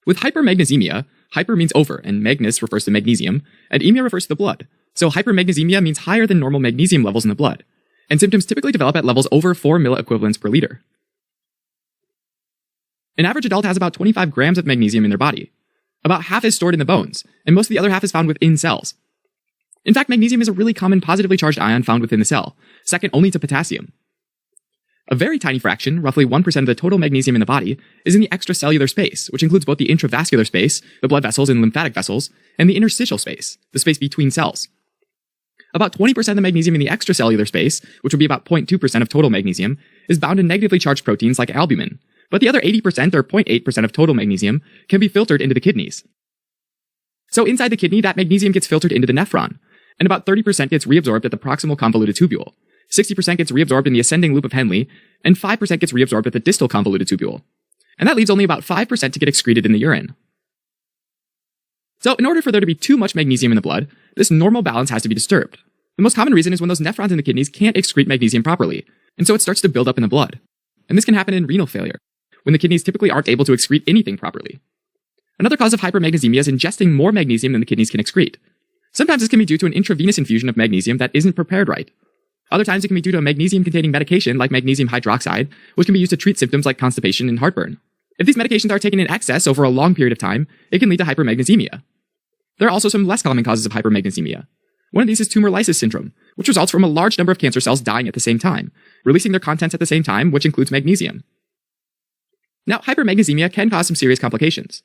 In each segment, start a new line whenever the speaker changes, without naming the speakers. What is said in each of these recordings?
With hypermagnesemia, hyper means over, and magnes refers to magnesium, and emia refers to the blood. So hypermagnesemia means higher than normal magnesium levels in the blood, and symptoms typically develop at levels over 4 milliequivalents per liter. An average adult has about 25 grams of magnesium in their body. About half is stored in the bones, and most of the other half is found within cells. In fact, magnesium is a really common positively charged ion found within the cell, second only to potassium. A very tiny fraction, roughly 1% of the total magnesium in the body, is in the extracellular space, which includes both the intravascular space, the blood vessels and lymphatic vessels, and the interstitial space, the space between cells. About 20% of the magnesium in the extracellular space, which would be about 0.2% of total magnesium, is bound in negatively charged proteins like albumin, but the other 80% or 0.8% of total magnesium can be filtered into the kidneys. So inside the kidney, that magnesium gets filtered into the nephron, and about 30% gets reabsorbed at the proximal convoluted tubule, 60% gets reabsorbed in the ascending loop of Henle, and 5% gets reabsorbed at the distal convoluted tubule. And that leaves only about 5% to get excreted in the urine. So in order for there to be too much magnesium in the blood, this normal balance has to be disturbed. The most common reason is when those nephrons in the kidneys can't excrete magnesium properly, and so it starts to build up in the blood. And this can happen in renal failure, when the kidneys typically aren't able to excrete anything properly. Another cause of hypermagnesemia is ingesting more magnesium than the kidneys can excrete. Sometimes this can be due to an intravenous infusion of magnesium that isn't prepared right. Other times it can be due to a magnesium-containing medication like magnesium hydroxide, which can be used to treat symptoms like constipation and heartburn. If these medications are taken in excess over a long period of time, it can lead to hypermagnesemia. There are also some less common causes of hypermagnesemia. One of these is tumor lysis syndrome, which results from a large number of cancer cells dying at the same time, releasing their contents at the same time, which includes magnesium. Now, hypermagnesemia can cause some serious complications.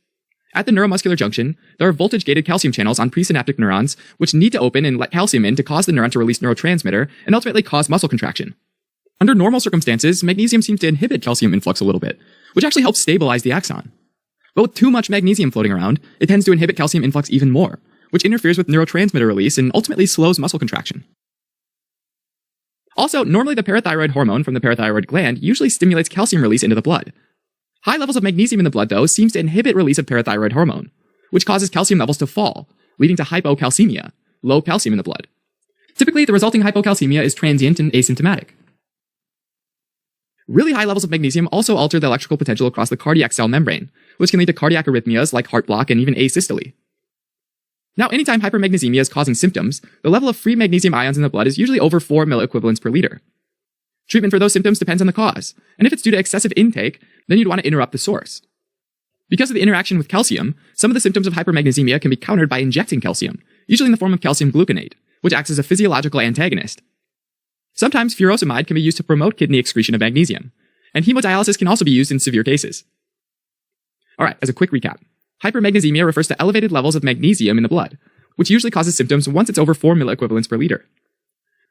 At the neuromuscular junction, there are voltage-gated calcium channels on presynaptic neurons, which need to open and let calcium in to cause the neuron to release neurotransmitter and ultimately cause muscle contraction. Under normal circumstances, magnesium seems to inhibit calcium influx a little bit, which actually helps stabilize the axon. But with too much magnesium floating around, it tends to inhibit calcium influx even more, which interferes with neurotransmitter release and ultimately slows muscle contraction. Also, normally the parathyroid hormone from the parathyroid gland usually stimulates calcium release into the blood. High levels of magnesium in the blood, though, seems to inhibit release of parathyroid hormone, which causes calcium levels to fall, leading to hypocalcemia, low calcium in the blood. Typically, the resulting hypocalcemia is transient and asymptomatic. Really high levels of magnesium also alter the electrical potential across the cardiac cell membrane, which can lead to cardiac arrhythmias like heart block and even asystole. Now, anytime hypermagnesemia is causing symptoms, the level of free magnesium ions in the blood is usually over 4 milliequivalents per liter. Treatment for those symptoms depends on the cause, and if it's due to excessive intake, then you'd want to interrupt the source. Because of the interaction with calcium, some of the symptoms of hypermagnesemia can be countered by injecting calcium, usually in the form of calcium gluconate, which acts as a physiological antagonist. Sometimes furosemide can be used to promote kidney excretion of magnesium, and hemodialysis can also be used in severe cases. Alright, as a quick recap, hypermagnesemia refers to elevated levels of magnesium in the blood, which usually causes symptoms once it's over 4 milliequivalents per liter.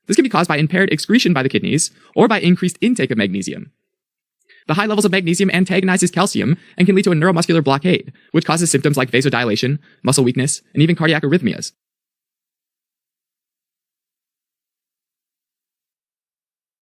This can be caused by impaired excretion by the kidneys or by increased intake of magnesium. The high levels of magnesium antagonizes calcium and can lead to a neuromuscular blockade, which causes symptoms like vasodilation, muscle weakness, and even cardiac arrhythmias.